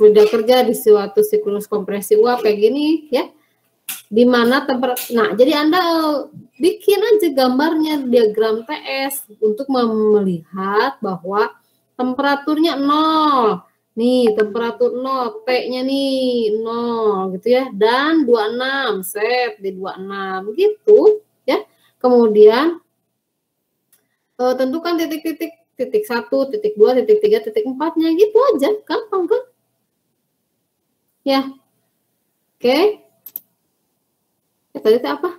fluida kerja di suatu siklus kompresi uap kayak gini ya. Di mana nah jadi Anda bikin aja gambarnya diagram TS untuk melihat bahwa temperaturnya 0. Nih, temperatur 0, T-nya nih 0 gitu ya. Dan 26, set di 26 gitu ya. Kemudian tentukan titik-titik, titik 1, titik 2, titik 3, titik 4-nya gitu aja. Gampang kan? Ya. Oke. Tadi itu apa?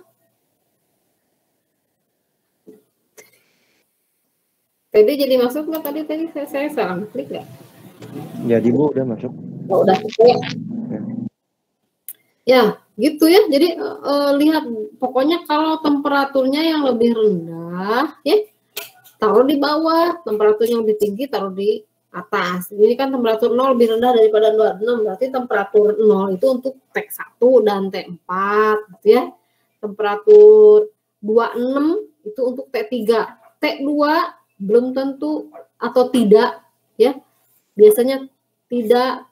Tadi jadi masuk nggak tadi saya salah klik nggak? Jadi Bu udah masuk. Oh, udah. Ya. Ya, gitu ya. Jadi lihat pokoknya kalau temperaturnya yang lebih rendah ya taruh di bawah, temperaturnya lebih tinggi taruh di atas. Ini kan temperatur 0 lebih rendah daripada 26, berarti temperatur 0 itu untuk T1 dan T4 gitu ya. Temperatur 26 itu untuk T3. T2 belum tentu atau tidak ya. Biasanya tidak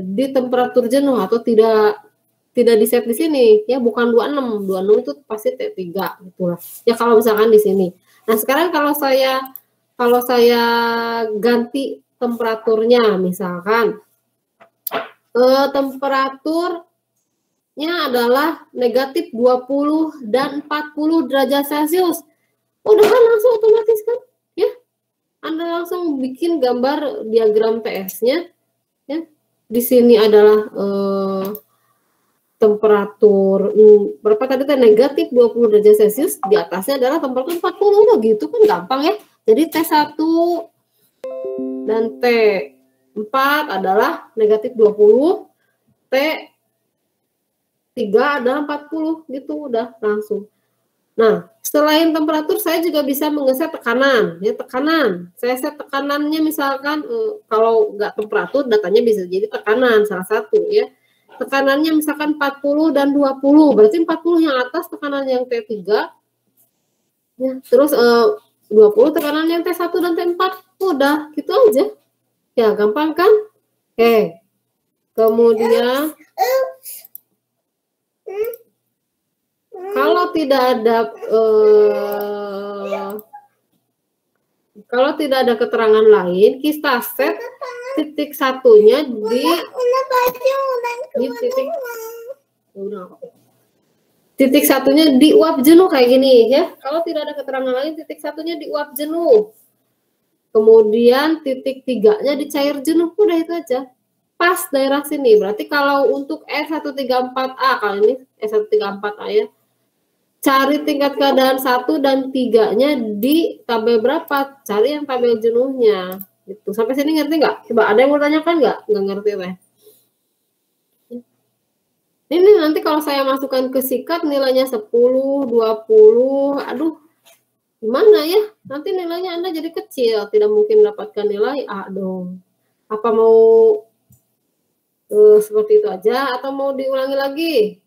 di temperatur jenuh atau tidak di set di sini ya, bukan 26 itu pasti T3 gitu lah. Ya kalau misalkan di sini. Nah, sekarang kalau saya ganti temperaturnya misalkan temperaturnya adalah negatif 20 dan 40 derajat Celcius. Udah kan langsung otomatis kan? Ya. Anda langsung bikin gambar diagram TS-nya ya. Di sini adalah temperatur berapa tadi negatif 20 derajat Celcius, di atasnya adalah temperatur 40, udah gitu kan gampang ya. Jadi T1 dan T4 adalah negatif 20, T3 adalah 40 gitu, udah langsung. Nah, selain temperatur saya juga bisa menggeser tekanan ya, tekanan. Saya set tekanannya misalkan kalau nggak temperatur datanya bisa jadi tekanan salah satu ya. Tekanannya misalkan 40 dan 20, berarti 40 yang atas tekanan yang T3 ya, terus 20 tekanan yang T1 dan T4, udah gitu aja ya, gampang kan? Oke, kemudian kalau tidak ada keterangan lain, kita set titik satunya di titik satunya di uap jenuh kayak gini ya. Kalau tidak ada keterangan lain, titik satunya di uap jenuh. Kemudian titik 3-nya di cair jenuh, udah itu aja. Pas daerah sini. Berarti kalau untuk R134A, kalau ini R134A ya, cari tingkat keadaan 1 dan 3-nya di tabel berapa? Cari yang tabel jenuhnya. Gitu. Sampai sini ngerti nggak? Coba ada yang mau tanyakan nggak? Nggak ngerti teh. Ini nanti kalau saya masukkan ke sikat nilainya 10, 20, aduh gimana ya? Nanti nilainya Anda jadi kecil, tidak mungkin mendapatkan nilai A dong. Apa mau seperti itu aja atau mau diulangi lagi?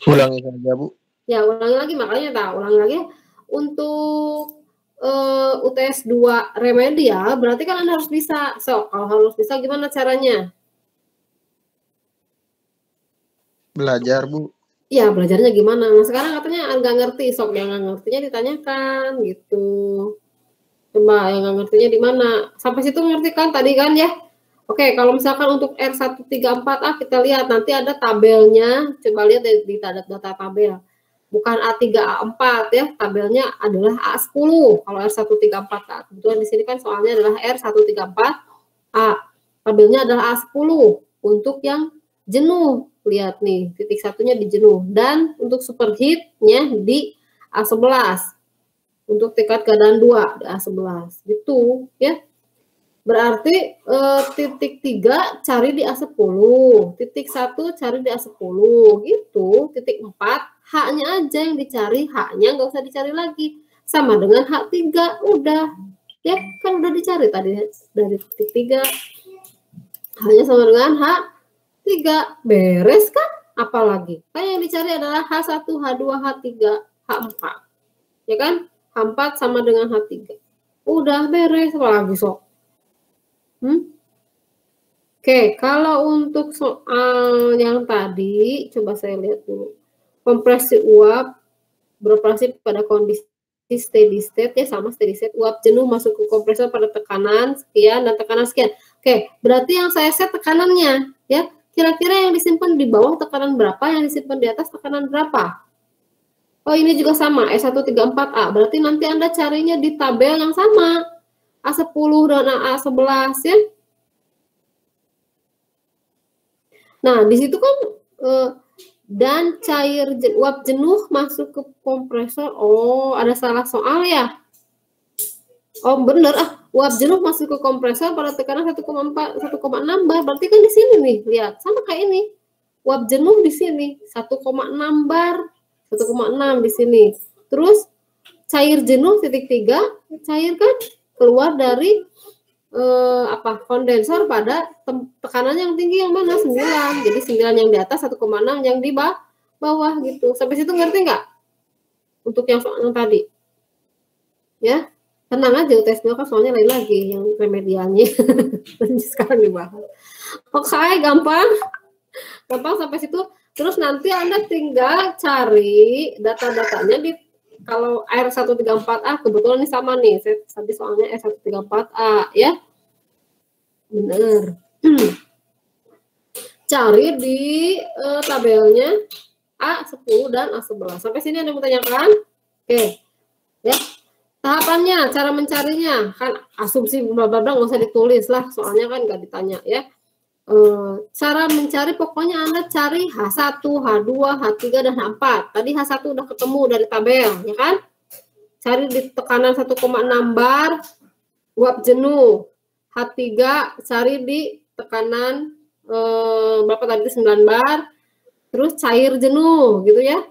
Ulangi saja Bu. Ya ulangi lagi, makanya ulangi lagi. Untuk UTS 2 remedial berarti kan Anda harus bisa. So, kalau harus bisa gimana caranya? Belajar Bu. Ya belajarnya gimana? Nah sekarang katanya nggak ngerti, sok yang nggak ngertinya ditanyakan gitu. Coba yang nggak ngertinya di mana? Sampai situ ngerti kan tadi kan ya? Oke, kalau misalkan untuk R134A kita lihat nanti ada tabelnya. Coba lihat di data tabel. Bukan A3, A4 ya. Tabelnya adalah A10 kalau R134A. Kebetulan di sini kan soalnya adalah R134A. Tabelnya adalah A10 untuk yang jenuh. Lihat nih, titik satunya di jenuh. Dan untuk superheatnya di A11. Untuk tingkat keadaan 2 di A11. Gitu ya. Berarti titik 3 cari di A10. Titik 1 cari di A10. Gitu. Titik 4 H-nya aja yang dicari. H-nya nggak usah dicari lagi. Sama dengan H3. Udah. Ya kan udah dicari tadi dari titik 3. H-nya sama dengan H3, beres kan? Apalagi? Kan yang dicari adalah H1, H2, H3, H4. Ya kan? H4 sama dengan H3. Udah beres, apalagi sok. Oke, kalau untuk soal yang tadi, coba saya lihat dulu. Kompresi uap beroperasi pada kondisi steady state, ya sama steady state. Uap jenuh masuk ke kompresor pada tekanan sekian dan tekanan sekian. Oke, berarti yang saya set tekanannya, ya. Kira-kira yang disimpan di bawah tekanan berapa, yang disimpan di atas tekanan berapa? Oh, ini juga sama, E134A. Berarti nanti Anda carinya di tabel yang sama. A10 dan A11, ya. Nah, di situ kan dan cair uap jenuh masuk ke kompresor. Oh, ada salah soal ya? Oh, bener. Uap jenuh masuk ke kompresor pada tekanan 1,4, 1,6 bar. Berarti kan di sini nih, lihat. Sama kayak ini. Uap jenuh di sini 1,6 bar, 1,6 di sini. Terus cair jenuh titik 3, cair kan keluar dari kondensor pada tekanan yang tinggi yang mana? 9. Jadi 9 yang di atas, 1,6 yang di bawah gitu. Sampai situ ngerti nggak? Untuk yang soal yang tadi. Ya, tenang aja UTS 2 kan soalnya lain lagi yang remedialnya. Sekarang dibahas. Oke, gampang. Gampang sampai situ. Terus nanti Anda tinggal cari data-datanya di kalau R134A kebetulan ini sama nih. Saya tadi soalnya R134A ya. Benar. Cari di tabelnya A10 dan A11. Sampai sini ada yang mau tanyakan? Oke. Ya. Tahapannya, cara mencarinya, kan asumsi bla bla bla nggak usah ditulis lah, soalnya kan nggak ditanya ya. Cara mencari pokoknya Anda cari H1, H2, H3 dan H4. Tadi H1 udah ketemu dari tabel, ya kan? Cari di tekanan 1,6 bar uap jenuh. H3 cari di tekanan berapa tadi 9 bar. Terus cair jenuh gitu ya.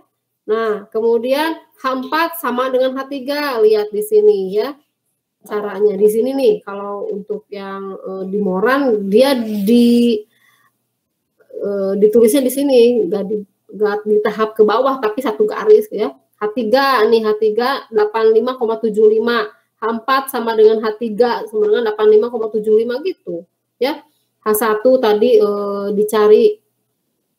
Nah, kemudian H4 sama dengan H3, lihat di sini ya. Caranya di sini nih, kalau untuk yang di Moran dia ditulisnya di sini, nggak di tahap ke bawah tapi satu garis ya. H3 nih, H3 85,75, H4 sama dengan H3 sama dengan 85,75 gitu ya. H1 tadi dicari,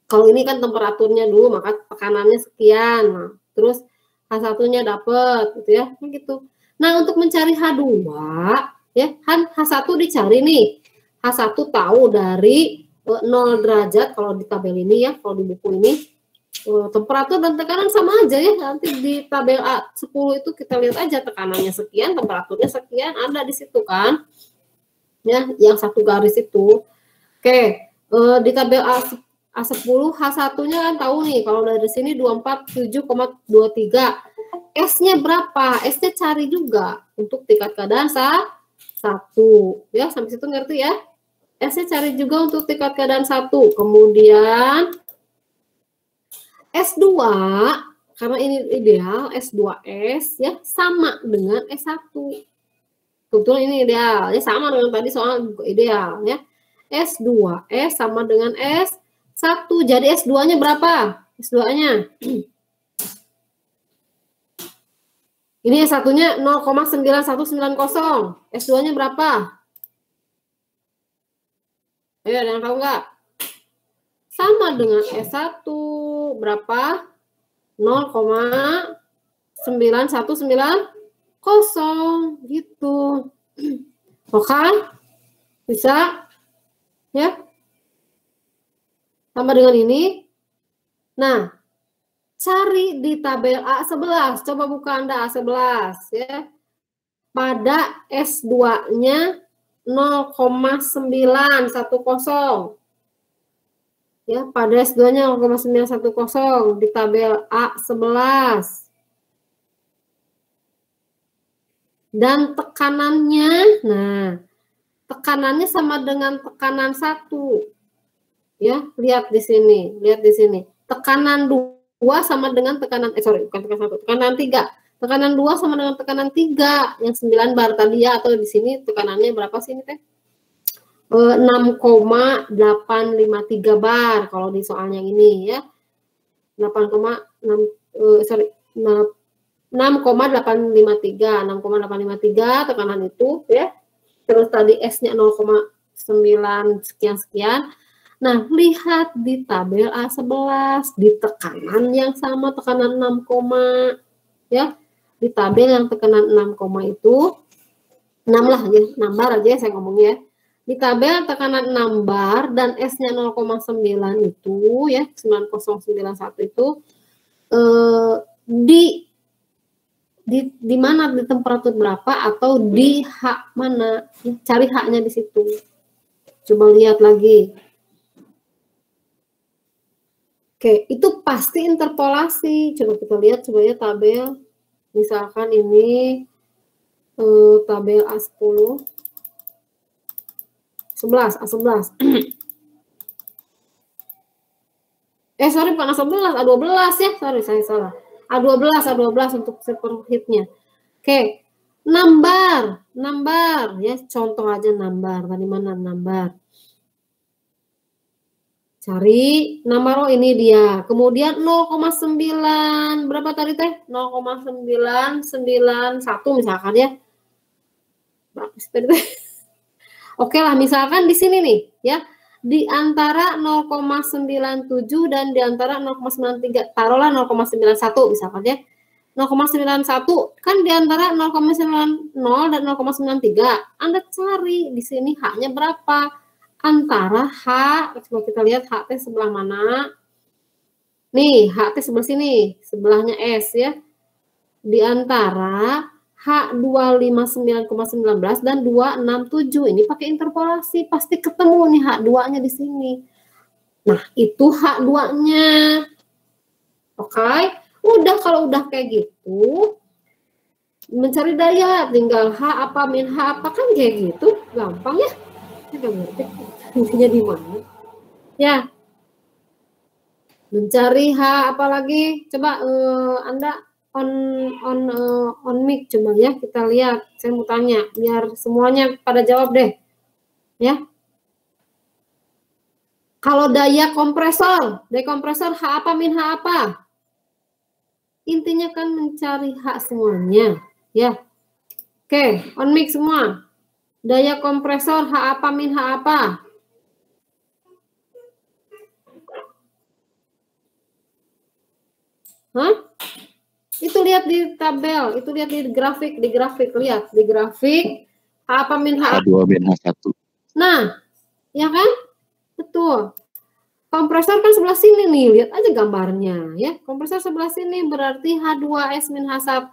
kalau ini kan temperaturnya dulu maka tekanannya sekian. Nah, terus H1-nya dapat gitu ya, gitu. Nah, untuk mencari H2 ya, kan H1 dicari nih. H1 tahu dari 0 derajat kalau di tabel ini ya, kalau di buku ini temperatur dan tekanan sama aja ya. Nanti di tabel A10 itu kita lihat aja tekanannya sekian, temperaturnya sekian, ada di situ kan. Ya, yang satu garis itu. Oke, di tabel A10 H1-nya kan tahu nih, kalau dari sini 247,23. S-nya berapa? S-nya cari juga untuk tingkat keadaan 1. Ya, sampai situ ngerti ya? S-nya cari juga untuk tingkat keadaan 1. Kemudian S2, karena ini ideal, S2S ya sama dengan S1. Kebetulan ini ideal, ya sama dengan tadi soal ideal ya. S2S sama dengan S1. Jadi S2-nya berapa? S2-nya ini S1-nya 0,9190. S2-nya berapa? Ayo, ada yang tahu nggak? Sama dengan S1. Berapa? 0,9190 gitu. Oke? Bisa? Ya? Sama dengan ini. Nah, cari di tabel A11. Coba buka Anda A11 ya. Pada S2-nya 0,910. Ya, pada S2-nya 0,910 di tabel A11. Dan tekanannya, nah, tekanannya sama dengan tekanan 1. Ya, lihat di sini, Tekanan 2 sama dengan tekanan bukan tekanan 1, tekanan 3. Tekanan 2 sama dengan tekanan 3 yang 9 bar tadi ya, atau di sini tekanannya berapa sih ini teh? 6,853 bar kalau di soalnya ini ya. 6,853 tekanan itu ya. Terus tadi S-nya 0,910 sekian. Nah, lihat di tabel A11 di tekanan yang sama, tekanan 6, ya. Di tabel yang tekanan 6, itu 6 lah ya, 6 bar aja saya ngomongnya. Di tabel tekanan 6 bar dan S-nya 0,9 itu ya, 9091 itu di mana, di temperatur berapa atau di H mana? Cari H-nya di situ. Coba lihat lagi. Oke, itu pasti interpolasi. Coba kita lihat coba ya tabel. Misalkan ini tabel A10. 11, A11. Sorry, bukan A11, A12 ya. Sorry, saya salah. A12 untuk superheatnya. Oke, 6 bar ya. Contoh aja 6 bar. Tadi mana 6 bar? Cari nomor ini dia. Kemudian 0,9. Berapa tadi teh? 0,991 misalkan ya. Berapa sih tadi teh? Oke lah, misalkan di sini nih ya. Di antara 0,97 dan di antara 0,93. Taruhlah 0,91 misalkan ya. 0,91 kan di antara 0,90 dan 0,93. Anda cari di sini H-nya berapa? Antara H, coba kita lihat H T sebelah mana. Nih, H T sebelah sini, sebelahnya S ya. Di antara H259,19 dan 267. Ini pakai interpolasi, pasti ketemu nih H2-nya di sini. Nah, itu H2-nya. Oke, udah kalau udah kayak gitu, mencari daya tinggal H apa min H apa kan kayak gitu, gampang ya. Saya ngerti intinya di mana. Ya. Mencari H apalagi? Coba Anda on mic coba ya, kita lihat. Saya mau tanya biar semuanya pada jawab deh. Ya. Kalau daya kompresor H apa min H apa? Intinya kan mencari H semuanya, ya. Oke, on mic semua. Daya kompresor H apa min H apa? Hah? Itu lihat di tabel, itu lihat di grafik, lihat di grafik H apa min H? H2 min H1. Nah, ya kan? Betul. Kompresor kan sebelah sini nih, lihat aja gambarnya ya. Kompresor sebelah sini berarti H2S min H1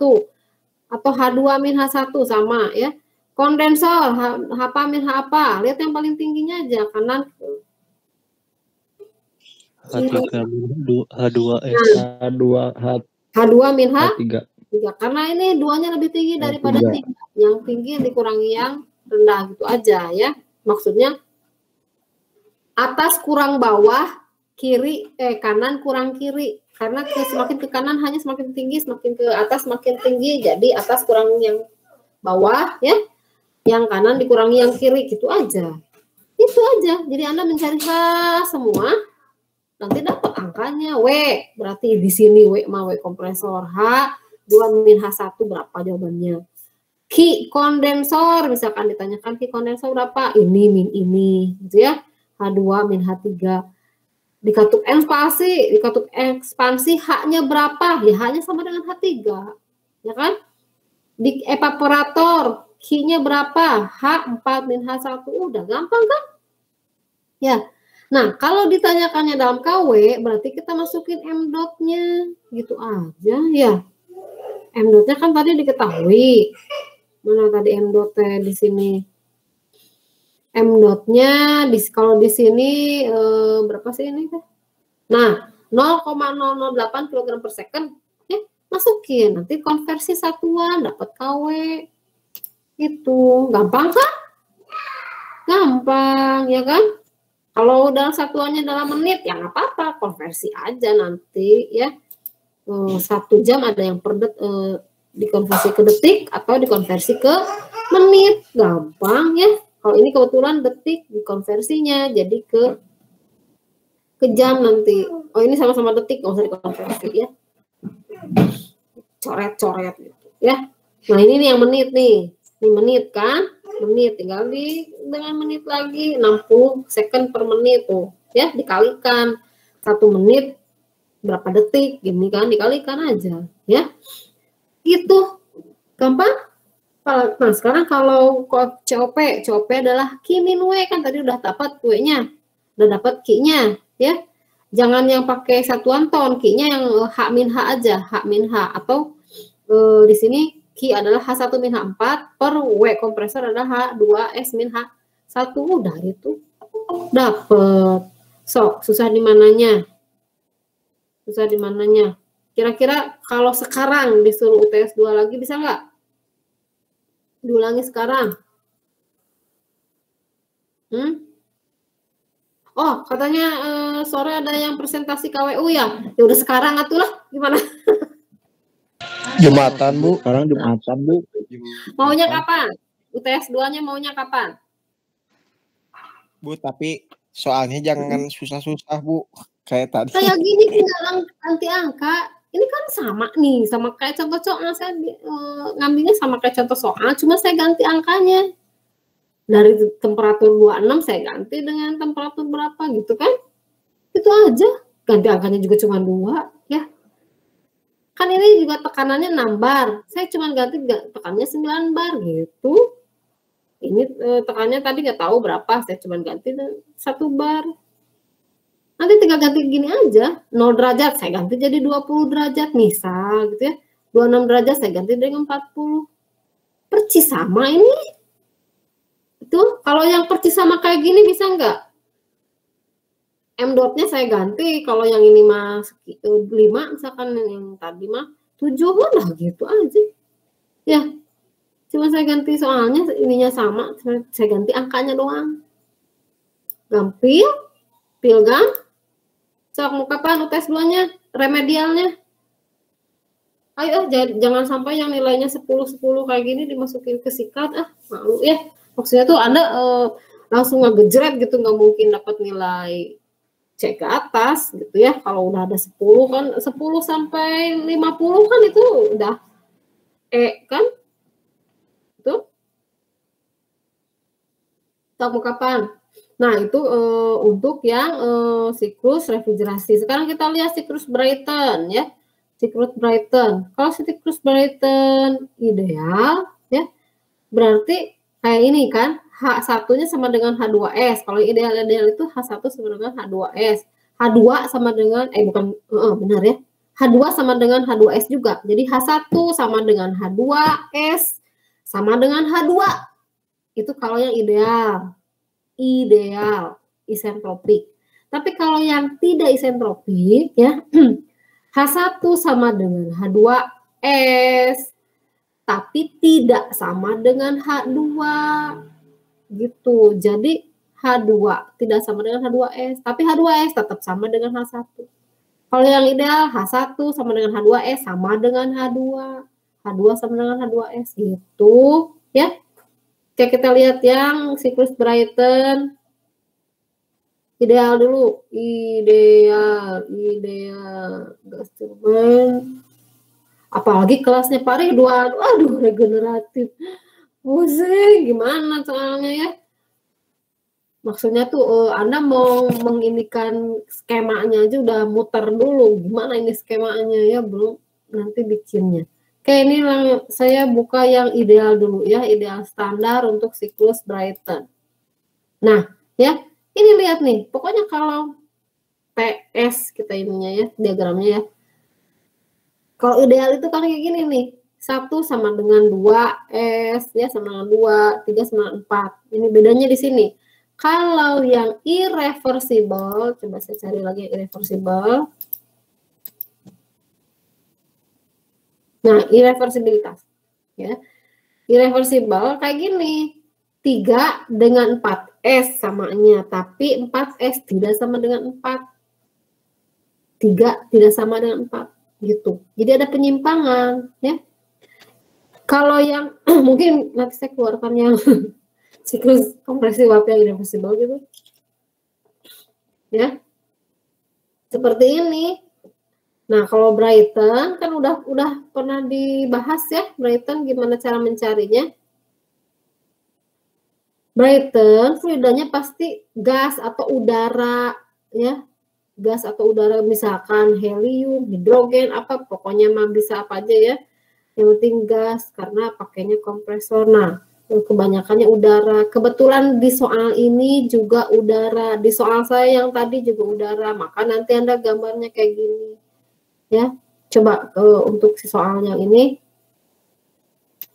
atau H2 min H1 sama ya. Kondensor H apa min H apa? Lihat yang paling tingginya aja kanan. H3 min H2S H2 min H3. Karena ini duanya lebih tinggi daripada 3. Yang tinggi dikurangi yang rendah gitu aja ya. Maksudnya atas kurang bawah, kanan kurang kiri. Karena semakin ke kanan hanya semakin tinggi, semakin ke atas semakin tinggi. Jadi atas kurang yang bawah ya. Yang kanan dikurangi yang kiri gitu aja. Itu aja. Jadi Anda mencari H semua, nanti dapat angkanya W. Berarti di sini W mah W kompresor. H 2 min H1 berapa jawabannya? Ki kondensor, misalkan ditanyakan ki kondensor berapa? Ini min ini, gitu ya. H2 min H3. Di katup ekspansi H-nya berapa? Ya H-nya sama dengan H3. Ya kan? Di evaporator Q-nya berapa? H4 min H1. Udah gampang kan? Ya. Nah, kalau ditanyakannya dalam KW, berarti kita masukin M dot-nya. Gitu aja ya. M dot-nya kan tadi diketahui. Mana tadi M dot-nya di sini? M dot-nya kalau di sini berapa sih ini? Nah, 0,008 kg per second. Ya, masukin. Nanti konversi satuan dapat KW. Itu gampang kan? Gampang, ya kan? Kalau dalam satuannya dalam menit, ya nggak apa-apa, konversi aja nanti ya. 1 jam ada yang per dikonversi ke detik atau dikonversi ke menit, gampang ya. Kalau ini kebetulan detik dikonversinya jadi ke jam nanti. Oh ini sama-sama detik, nggak usah dikonversi ya. Coret-coret gitu ya. Nah ini nih yang menit nih. Ini menit kan? menit, tinggal dengan menit lagi 60 second per menit tuh ya, dikalikan 1 menit berapa detik gini kan, dikalikan aja ya, gitu gampang. Nah sekarang kalau COP adalah Q min W, kan tadi udah dapat W-nya, udah dapat Q-nya ya. Jangan yang pakai satuan ton, Q-nya yang H min H aja, H min H, atau di sini Q adalah H1 min H4 per W kompresor adalah H2S min H1, udah itu dapet. Sok, susah di mananya? Susah di mananya? Kira-kira kalau sekarang disuruh UTS 2 lagi bisa nggak? Diulangi sekarang. Oh, katanya sore ada yang presentasi KWU ya? Ya udah sekarang atulah, gimana? Jumatan, Bu. Sekarang Jumatan, Bu. Maunya kapan? UTS 2-nya maunya kapan? Bu, tapi soalnya jangan susah-susah, Bu. Kayak tadi. Kayak gini tinggal ganti angka. Ini kan sama nih, sama kayak contoh soal. Saya ngambilnya sama kayak contoh soal, cuma saya ganti angkanya. Dari temperatur 26 saya ganti dengan temperatur berapa gitu kan. Itu aja. Ganti angkanya juga cuma 2 ya. Kan ini juga tekanannya 6 bar. Saya cuma ganti tekanannya 9 bar gitu. Ini tekanannya tadi nggak tahu berapa, saya cuma ganti 1 bar. Nanti tinggal ganti gini aja, 0 derajat saya ganti jadi 20 derajat misal gitu ya. 26 derajat saya ganti dengan 40. Percis sama ini. Itu kalau yang percis sama kayak gini bisa nggak? M dotnya saya ganti, kalau yang ini mah 5 misalkan, yang tadi mah 7 udah gitu aja. Ya. Cuma saya ganti soalnya ininya sama, saya ganti angkanya doang. Gampil, pilgam. Sok mau kapan UTS 2-nya, remedialnya? Ayo jangan sampai yang nilainya 10 kayak gini dimasukin ke sikat, malu ya. Maksudnya tuh Anda langsung ngegejret gitu, nggak mungkin dapat nilai C ke atas gitu ya. Kalau udah ada 10 kan, 10 sampai 50 kan itu udah E kan? Tuh. Sok mau kapan? Nah, itu untuk yang siklus refrigerasi. Sekarang kita lihat siklus Brayton ya. Siklus Brayton. Kalau siklus Brayton ideal ya, berarti kayak ini kan, H1-nya sama dengan H2S. Kalau ideal itu H1 sama dengan H2S. H2 sama dengan benar ya. H2 sama dengan H2S juga. Jadi H1 sama dengan H2S sama dengan H2. Itu kalau yang ideal isentropik. Tapi kalau yang tidak isentropik ya, H1 sama dengan H2S tapi tidak sama dengan H2 gitu. Jadi H2 tidak sama dengan H2S, tapi H2S tetap sama dengan H1. Kalau yang ideal H1 sama dengan H2S sama dengan H2. H2 sama dengan H2S gitu ya. Oke, kita lihat yang siklus Brayton. Ideal dulu. Ideal. Gas turbine. Apalagi kelasnya Pak Ridwan. Aduh, regeneratif. Pusing, gimana soalnya ya? Maksudnya tuh Anda mau menginikan skemanya aja udah muter dulu. Gimana ini skemanya ya? Belum nanti bikinnya. Oke, ini saya buka yang ideal dulu ya, ideal standar untuk siklus Brayton. Nah, ya, ini lihat nih, pokoknya kalau TS kita ininya ya, diagramnya ya. Kalau ideal itu kan kayak gini nih, 1 sama dengan 2S, ya sama dengan 2, 3 sama dengan 4. Ini bedanya di sini. Kalau yang irreversible, coba saya cari lagi irreversible. Nah, irreversibilitas. Ya. Irreversible kayak gini. 3 dengan 4S samanya, tapi 4S tidak sama dengan 4. 3 tidak sama dengan 4 gitu. Jadi ada penyimpangan, ya. Kalau yang mungkin nanti saya keluarkan yang siklus kompresi uap yang irreversible gitu. Ya. Seperti ini. Nah, kalau Brayton kan udah pernah dibahas ya, Brayton gimana cara mencarinya. Brayton fluidanya pasti gas atau udara, ya. Gas atau udara, misalkan helium, hidrogen, apa pokoknya mah bisa apa aja ya. Yang penting gas karena pakainya kompresor. Nah, kebanyakannya udara. Kebetulan di soal ini juga udara. Di soal saya yang tadi juga udara. Maka nanti Anda gambarnya kayak gini. Ya. Coba untuk si soal yang ini.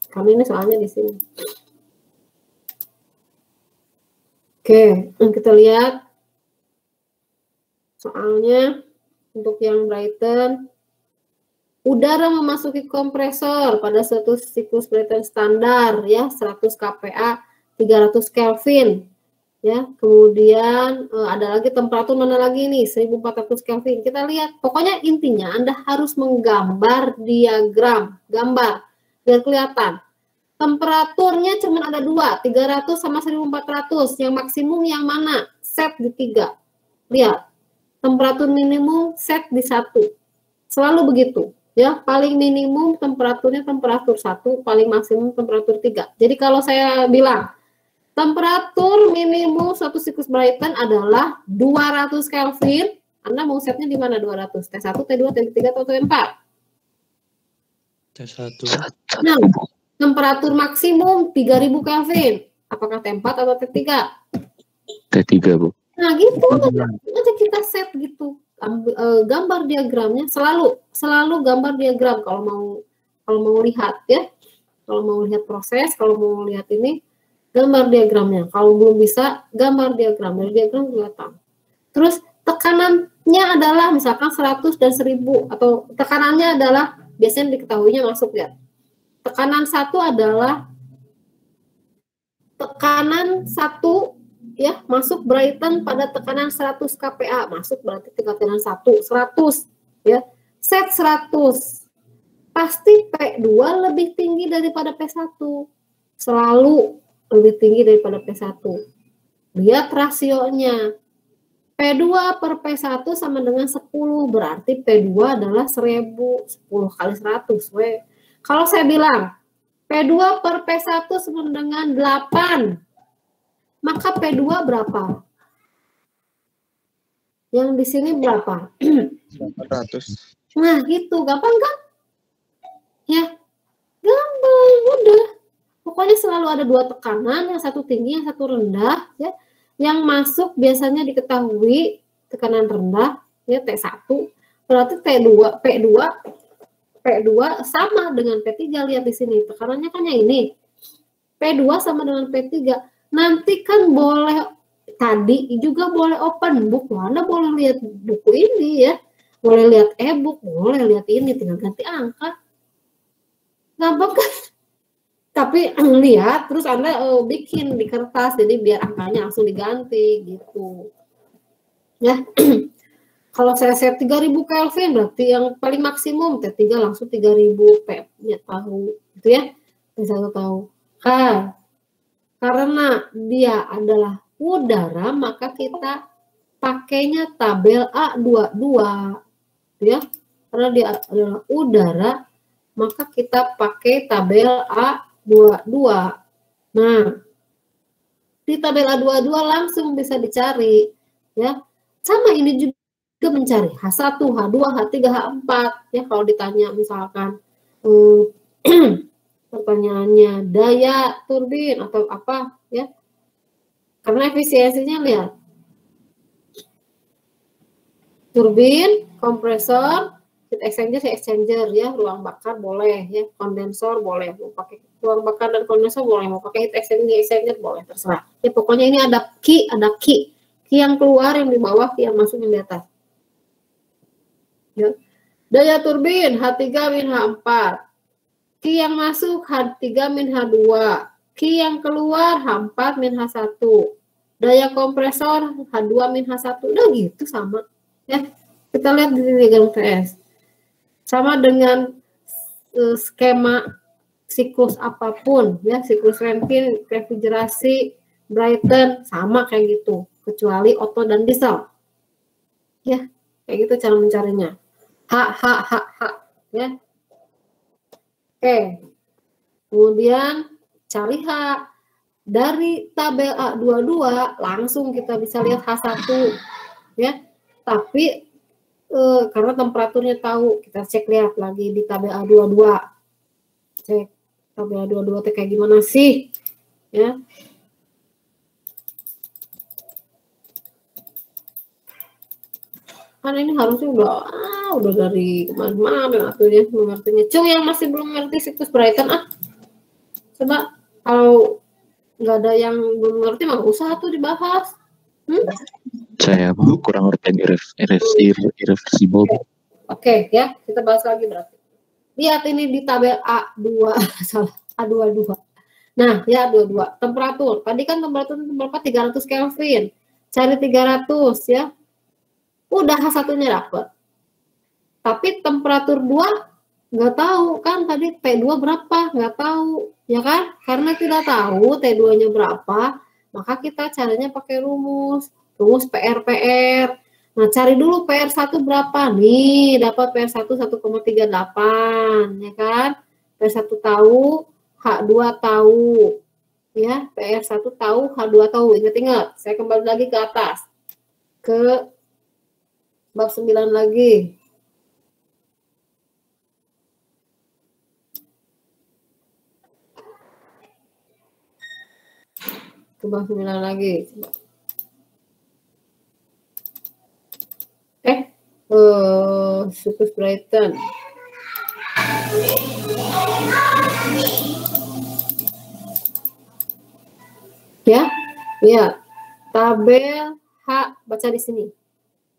Kami ini soalnya di sini. Oke, kita lihat soalnya untuk yang Brayton. Udara memasuki kompresor pada suatu siklus Brayton standar ya 100 kPa 300 Kelvin ya. Kemudian ada lagi temperatur mana lagi nih 1400 Kelvin. Kita lihat pokoknya intinya Anda harus menggambar diagram, gambar biar kelihatan. Temperaturnya cuma ada dua, 300 sama 1400. Yang maksimum yang mana? Set di 3. Lihat. Temperatur minimum set di 1. Selalu begitu. Ya, paling minimum temperaturnya temperatur 1, paling maksimum temperatur 3. Jadi kalau saya bilang temperatur minimum suatu siklus Brayton adalah 200 Kelvin, Anda mau setnya di mana 200? T1, T2, T3 atau T4? T1. Nah, temperatur maksimum 3000 Kelvin. Apakah T4 atau T3? T3, Bu. Nah, gitu aja kita set gitu. Gambar diagramnya selalu gambar diagram kalau mau lihat ya. Kalau mau lihat proses, kalau mau lihat ini gambar diagramnya. Kalau belum bisa gambar diagram. Dari diagram kelihatan. Terus tekanannya adalah misalkan 100 dan 1000 atau tekanannya adalah biasanya diketahuinya masuk ya. Tekanan 1 adalah tekanan 1 ya, masuk Brayton pada tekanan 100 kPa, masuk berarti tekanan 100 ya. Set 100. Pasti P2 lebih tinggi daripada P1. Selalu lebih tinggi daripada P1. Lihat rasionya. P2 per P1 sama dengan 10, berarti P2 adalah 1000, 10 kali 100. Kalau saya bilang P2 per P1 sama dengan 8, maka P2 berapa? Yang di sini berapa? 800. Nah, gitu. Gampang kan? Ya, gampang. Udah. Pokoknya selalu ada dua tekanan, yang satu tinggi, yang satu rendah. Ya. Yang masuk biasanya diketahui tekanan rendah, ya T1. Berarti P2 sama dengan P3. Lihat di sini. Tekanannya kan yang ini. P2 sama dengan P3. Nanti kan boleh, tadi juga boleh open book. Anda boleh lihat buku ini ya. Boleh lihat e-book, boleh lihat ini. Tinggal ganti angka. Gampang kan? Tapi lihat, terus Anda bikin di kertas. Jadi biar angkanya langsung diganti gitu. Ya. Kalau saya set 3000 Kelvin, berarti yang paling maksimum T3 langsung 3000 P-nya tahu. Gitu ya. Bisa tahu. Karena dia adalah udara, maka kita pakainya tabel A22. Ya. Karena dia adalah udara, maka kita pakai tabel A22. Nah, di tabel A22 langsung bisa dicari. Ya. Sama ini juga mencari H1, H2, H3, H4. Ya, kalau ditanya misalkan pertanyaannya daya turbin atau apa ya, karena efisiensinya lihat turbin, kompresor, heat exchanger ya, ruang bakar boleh ya, kondensor boleh, mau pakai ruang bakar dan kondensor boleh, mau pakai heat exchanger boleh, terserah ya. Pokoknya ini ada key yang keluar, yang di bawah, key yang masuk, yang di atas ya. Daya turbin H3 min H4, Q yang masuk H3 min H2, Q yang keluar H4 min H1, daya kompresor H2 min H1, udah gitu sama. Ya, kita lihat di diagram PS. Sama dengan skema siklus apapun, ya, siklus Rankine, refrigerasi, Brayton, sama kayak gitu, kecuali Otto dan diesel. Ya, kayak gitu cara mencarinya. Ya. Oke, kemudian cari H. Dari tabel A22 langsung kita bisa lihat H1 ya. Tapi karena temperaturnya tahu, kita cek lihat lagi di tabel A22. Cek tabel A22 kayak gimana sih? Ya. Kan ini harusnya udah dari kemarin-kemarin atunya mengertinya. Cung yang masih belum ngerti siklus Brighton coba kalau nggak ada yang belum ngerti mah usah tuh dibahas. Saya kurang ngerti irreversible. Oke, ya kita bahas lagi berarti. Lihat ini di tabel A2 salah A22. Nah ya A22 temperatur. Tadi kan temperatur berapa 300 Kelvin. Cari 300 ya. Udah H1-nya dapat. Tapi temperatur 2 nggak tahu kan tadi T2 berapa nggak tahu ya kan, karena tidak tahu T2-nya berapa maka kita caranya pakai rumus PR. Nah cari dulu PR1 berapa nih, dapat PR1 1,38 ya kan, PR1 tahu, H2 tahu ya, PR1 tahu, H2 tahu. Ingat-ingat, saya kembali lagi ke atas ke bab 9 lagi. Coba 9 lagi. Siklus Brighton. Ya, lihat tabel H, baca di sini.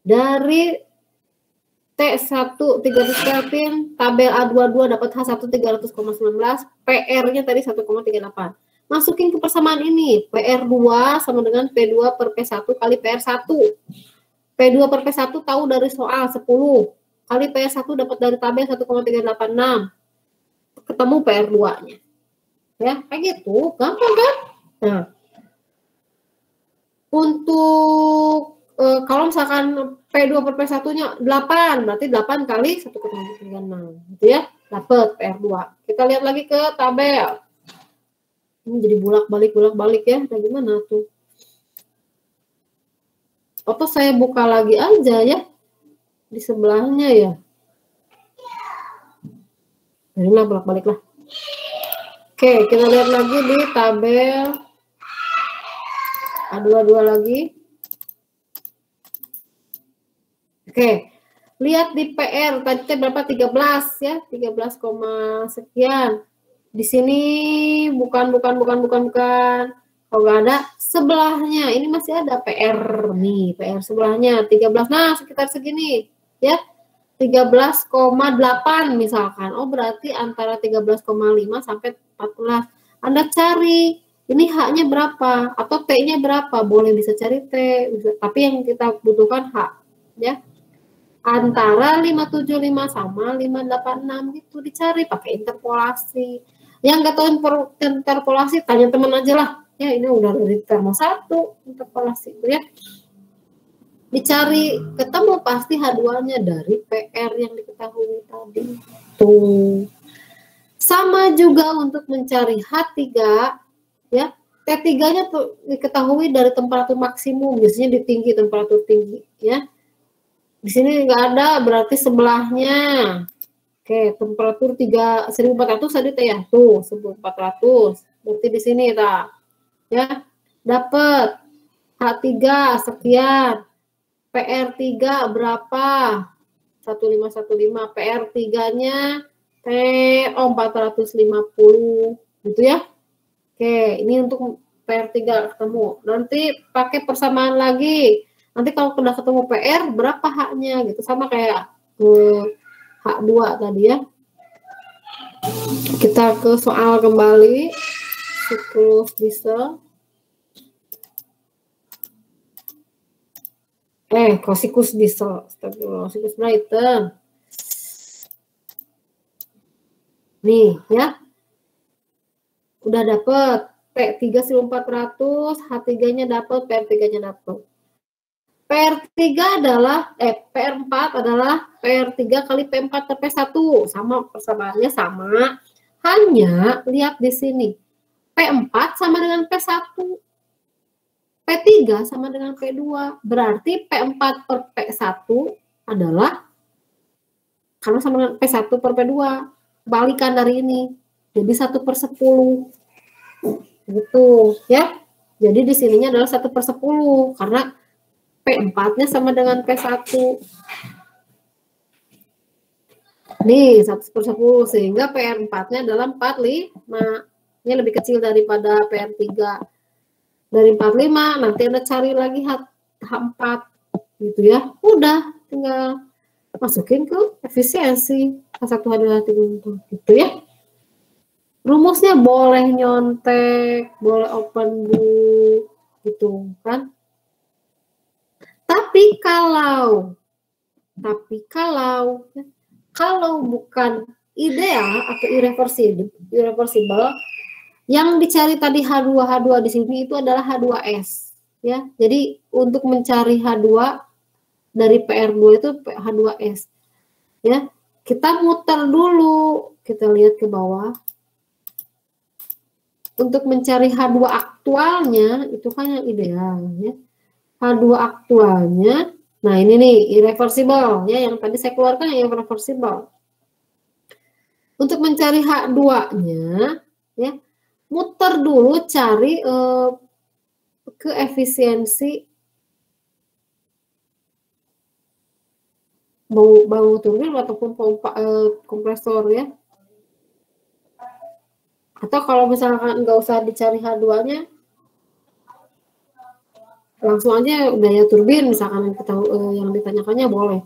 Dari T1 300 Kelvin, tabel A22 dapat H1 300,19, PR-nya tadi 1,38. Masukin ke persamaan ini, PR2 sama dengan P2 per P1 kali PR1. P2 per P1 tahu dari soal 10, kali PR1 dapat dari tabel 1,386. Ketemu PR2-nya. Ya, kayak gitu, gampang kan? Nah, untuk kalau misalkan P2 per P1-nya 8, berarti 8 kali 1,36, gitu ya, dapat PR2. Kita lihat lagi ke tabel. Ini jadi bolak-balik ya, nah gimana tuh? Atau saya buka lagi aja ya, di sebelahnya ya. Ini lah bolak-balik lah. Oke, kita lihat lagi di tabel A22 lagi. Oke, lihat di PR tadi berapa 13 ya, 13, sekian. Di sini bukan. Kalau nggak ada sebelahnya, ini masih ada PR nih, PR sebelahnya 13. Nah, sekitar segini ya. 13,8 misalkan. Oh, berarti antara 13,5 sampai 14. Anda cari ini H-nya berapa atau T-nya berapa? Boleh bisa cari T, tapi yang kita butuhkan H ya. Antara 575 sama 586 gitu dicari pakai interpolasi. Yang nggak tahu interpolasi tanya teman aja lah. Ya ini udah dari termo 1 interpolasi ya. Dicari ketemu pasti H2-nya dari PR yang diketahui tadi. Tuh. Sama juga untuk mencari H3 ya. T3-nya tuh diketahui dari temperatur maksimum, biasanya di tinggi, temperatur tinggi ya. Di sini nggak ada, berarti sebelahnya. Oke, temperatur 1400 tadi teh ya. Tuh, 1400. Berarti di sini ta. Ya. Dapat H3 sekian. PR3 berapa? 1515. PR3-nya T450 gitu ya. Oke, ini untuk PR3 ketemu. Nanti pakai persamaan lagi. Nanti kalau sudah ketemu PR, berapa H-nya gitu. Sama kayak H2 tadi ya. Kita ke soal kembali. Siklus Diesel. Siklus Diesel. Siklus Brighton. Nih ya. Udah dapet. T3 1400, H3-nya dapat, PR3-nya dapat. PR3 adalah PR4 adalah PR3 kali P4 per P1, sama persamaannya sama. Hanya lihat di sini. P4 sama dengan P1. P3 sama dengan P2. Berarti P4 per P1 adalah karena sama dengan P1 per P2. Balikan dari ini. Jadi 1/10. Gitu ya. Jadi di sininya adalah 1/10 karena P4-nya sama dengan P1. Nih 1/10 sehingga PR4-nya adalah 45. Ini lebih kecil daripada PR3. Dari 45 nanti Anda cari lagi H4 gitu ya. Udah tinggal masukin ke efisiensi H1 H2 H3 gitu ya. Rumusnya boleh nyontek, boleh open book gitu kan. Tapi kalau bukan ideal atau irreversible, yang dicari tadi H2 di sini itu adalah H2S ya. Jadi untuk mencari H2 dari PR2 itu H2S ya. Kita muter dulu, kita lihat ke bawah. Untuk mencari H2 aktualnya itu kan yang ideal ya. H2 aktualnya, nah ini nih irreversible ya, yang tadi saya keluarkan yang irreversible. Untuk mencari H2-nya ya, muter dulu cari ke efisiensi bau turbin ataupun pompa kompresor ya. Atau kalau misalkan nggak usah dicari H2-nya, langsung aja daya turbin misalkan kita yang ditanyakannya boleh.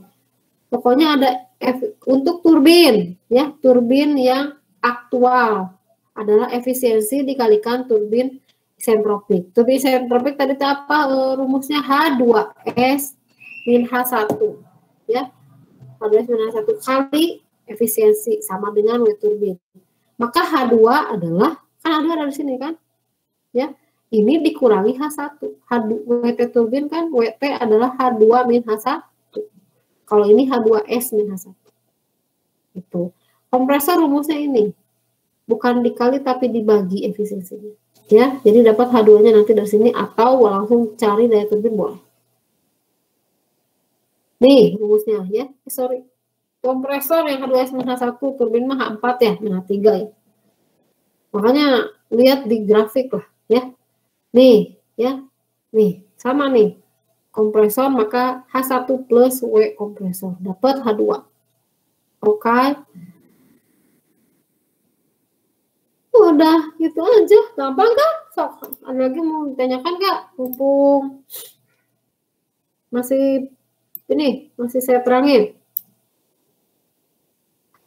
Pokoknya ada untuk turbin ya, turbin yang aktual adalah efisiensi dikalikan turbin isentropik. Turbin isentropik tadi itu apa rumusnya? H2S min H1 ya. H2S min H1 kali efisiensi sama dengan W turbin. Maka H2 adalah, kan ada di sini kan, ya. Ini dikurangi H1. WT turbin kan, WT adalah H2 min H1. Kalau ini H2S min H1. Itu. Kompresor rumusnya ini. Bukan dikali tapi dibagi efisiensinya. Ya, jadi dapat H2-nya nanti dari sini atau langsung cari daya turbin boleh. Nih rumusnya ya. Sorry. Kompresor yang H2S min H1, turbin mah H4 ya, min H3 ya. Makanya lihat di grafik lah ya. Nih ya. Nih, sama nih. Kompresor maka H1 plus W kompresor dapat H2. Oke. Udah gitu aja, gampang kan? Sok, ada lagi mau ditanyakan Kak? Mumpung masih saya terangin.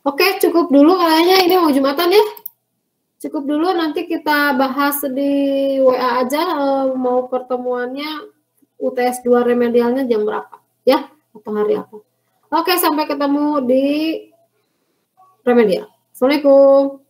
Oke, cukup dulu kayaknya ini mau Jumatan ya. Cukup dulu, nanti kita bahas di WA aja mau pertemuannya UTS 2 remedialnya jam berapa ya, atau hari apa. Oke, sampai ketemu di remedial. Assalamualaikum.